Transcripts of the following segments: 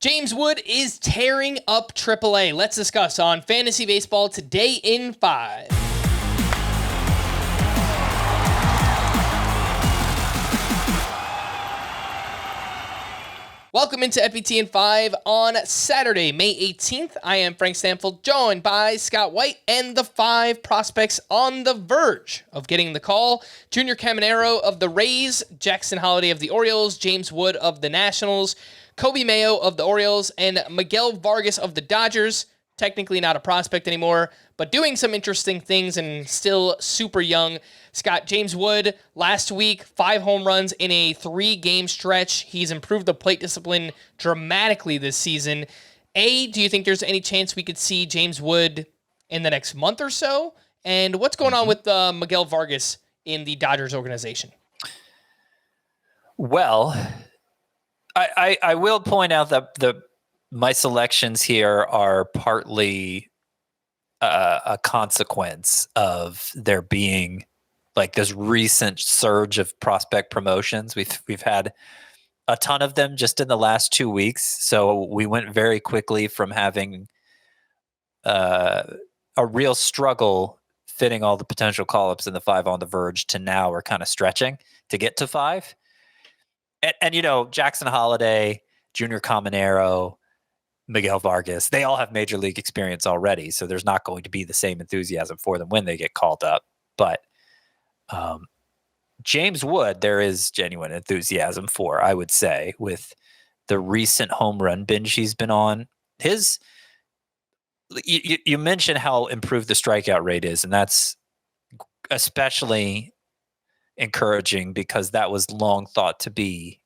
James Wood is tearing up AAA. Let's discuss on Fantasy Baseball today in 5. Welcome into FET in 5 on Saturday, May 18th. I am Frank Stampfl, joined by Scott White and the 5 prospects on the verge of getting the call. Junior Caminero of the Rays, Jackson Holliday of the Orioles, James Wood of the Nationals, Kobe Mayo of the Orioles, and Miguel Vargas of the Dodgers. Technically not a prospect anymore, but doing some interesting things and still super young. Scott, James Wood, last week, 5 home runs in a 3-game stretch. He's improved the plate discipline dramatically this season. Do you think there's any chance we could see James Wood in the next month or so? And what's going on with Miguel Vargas in the Dodgers organization? Well, I will point out that my selections here are partly a consequence of there being like this recent surge of prospect promotions. We've had a ton of them just in the last 2 weeks. So we went very quickly from having a real struggle fitting all the potential call-ups in the 5 on the verge to now we're kind of stretching to get to 5. And you know, Jackson Holliday, Junior Caminero, Miguel Vargas, they all have major league experience already, so there's not going to be the same enthusiasm for them when they get called up. But James Wood, there is genuine enthusiasm for, I would say, with the recent home run binge he's been on. You mentioned how improved the strikeout rate is, and that's especially encouraging because that was long thought to be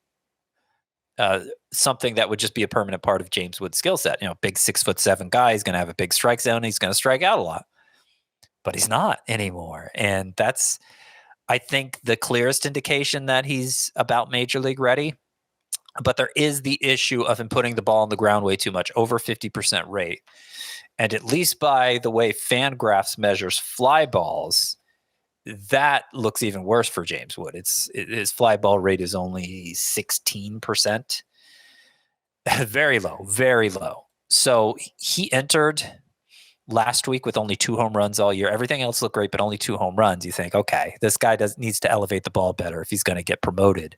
something that would just be a permanent part of James Wood's skill set. You know, big 6'7" guy, he's going to have a big strike zone. He's going to strike out a lot, but he's not anymore. And that's, I think, the clearest indication that he's about major league ready. But there is the issue of him putting the ball on the ground way too much, over 50% rate. And at least by the way Fangraphs measures fly balls, that looks even worse for James Wood. His fly ball rate is only 16%. Very low, very low. So he entered last week with only 2 home runs all year. Everything else looked great, but only 2 home runs. You think, okay, this guy needs to elevate the ball better if he's going to get promoted.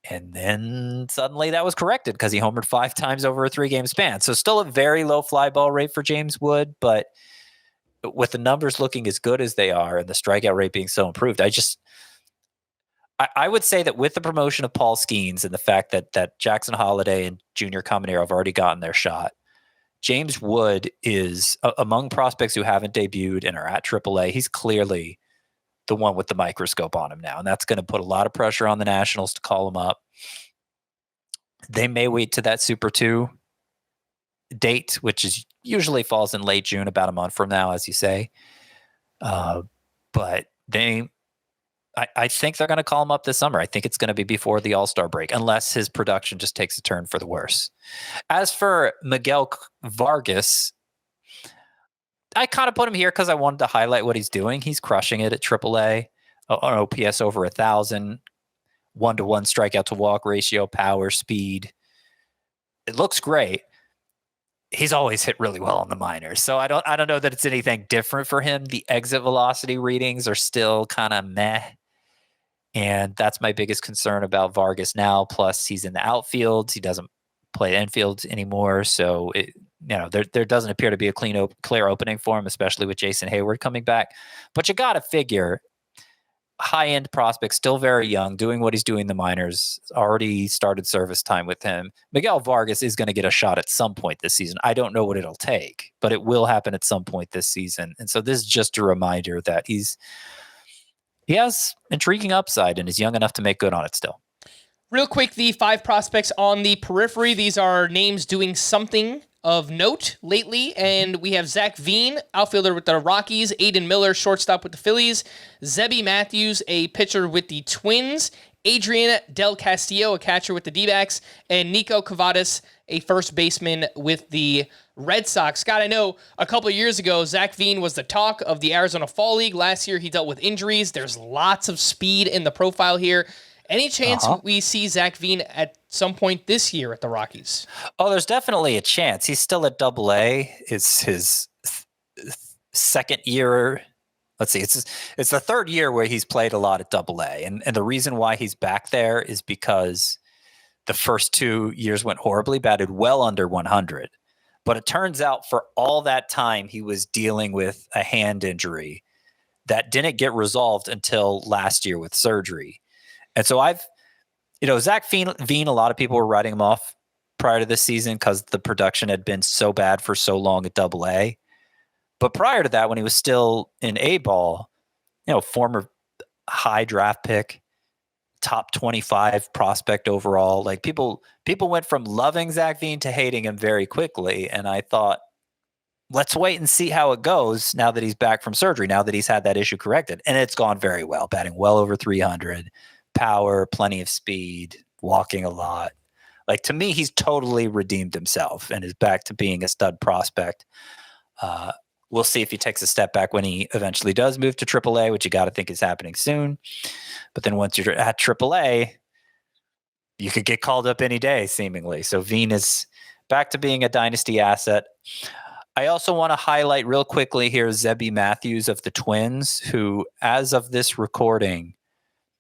And then suddenly that was corrected because he homered 5 times over a 3-game span. So still a very low fly ball rate for James Wood, but with the numbers looking as good as they are and the strikeout rate being so improved, I would say that with the promotion of Paul Skeens and the fact that Jackson Holliday and Junior Caminero have already gotten their shot, James Wood is among prospects who haven't debuted and are at AAA. He's clearly the one with the microscope on him now, and that's going to put a lot of pressure on the Nationals to call him up. They may wait to that Super 2 date, which usually falls in late June, about a month from now, as you say. But I think they're going to call him up this summer. I think it's going to be before the All-Star break, unless his production just takes a turn for the worse. As for Miguel Vargas, I kind of put him here because I wanted to highlight what he's doing. He's crushing it at AAA, an OPS over 1,000, 1-to-1 strikeout to walk ratio, power, speed. It looks great. He's always hit really well on the minors. So I don't know that it's anything different for him. The exit velocity readings are still kind of meh. And that's my biggest concern about Vargas now. Plus he's in the outfield. He doesn't play infield anymore. So there doesn't appear to be a clear opening for him, especially with Jason Hayward coming back. But you got to figure high-end prospect, still very young, doing what he's doing in the minors, already started service time with him. Miguel Vargas is going to get a shot at some point this season. I don't know what it'll take, but it will happen at some point this season. And so this is just a reminder that he has intriguing upside and is young enough to make good on it still. Real quick, the 5 prospects on the periphery. These are names doing something of note lately, and we have Zac Veen, outfielder with the Rockies, Aiden Miller, shortstop with the Phillies, Zebby Matthews, a pitcher with the Twins, Adrian Del Castillo, a catcher with the D-backs, and Nico Cavadas, a first baseman with the Red Sox. Scott, I know a couple of years ago, Zac Veen was the talk of the Arizona Fall League. Last year, he dealt with injuries. There's lots of speed in the profile here. Any chance we see Zac Veen at some point this year at the Rockies? Oh, there's definitely a chance. He's still at Double-A. It's his second year. Let's see. It's the third year where he's played a lot at Double-A, and the reason why he's back there is because the first 2 years went horribly, batted well under 100. But it turns out for all that time, he was dealing with a hand injury that didn't get resolved until last year with surgery. And so Zac Veen, a lot of people were writing him off prior to this season because the production had been so bad for so long at Double-A. But prior to that, when he was still in A-ball, former high draft pick, top 25 prospect overall, like people went from loving Zac Veen to hating him very quickly. And I thought, let's wait and see how it goes now that he's back from surgery, now that he's had that issue corrected. And it's gone very well, batting well over 300, power, plenty of speed, walking a lot. Like, to me, he's totally redeemed himself and is back to being a stud prospect. We'll see if he takes a step back when he eventually does move to AAA, which you got to think is happening soon. But then once you're at AAA, you could get called up any day, seemingly. So Veen is back to being a dynasty asset. I also want to highlight real quickly here Zebby Matthews of the Twins, who, as of this recording,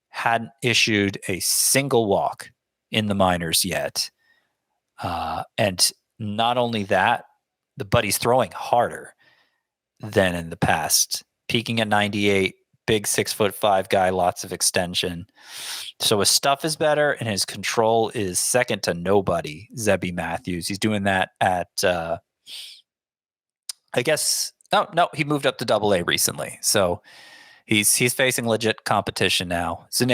hadn't issued a single walk in the minors yet. And not only that, but he's throwing harder than in the past, peaking at 98, big 6'5" guy, lots of extension. So his stuff is better and his control is second to nobody. Zebby Matthews. He's doing that at, he moved up to Double-A recently. So he's facing legit competition now. It's a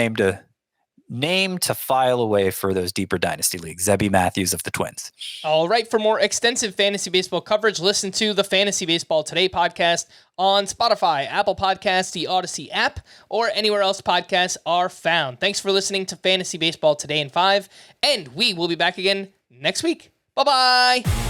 name to file away for those deeper dynasty leagues. Zebby Matthews of the Twins. All right. For more extensive fantasy baseball coverage, listen to the Fantasy Baseball Today podcast on Spotify, Apple Podcasts, the Odyssey app, or anywhere else podcasts are found. Thanks for listening to Fantasy Baseball Today in 5, and we will be back again next week. Bye-bye.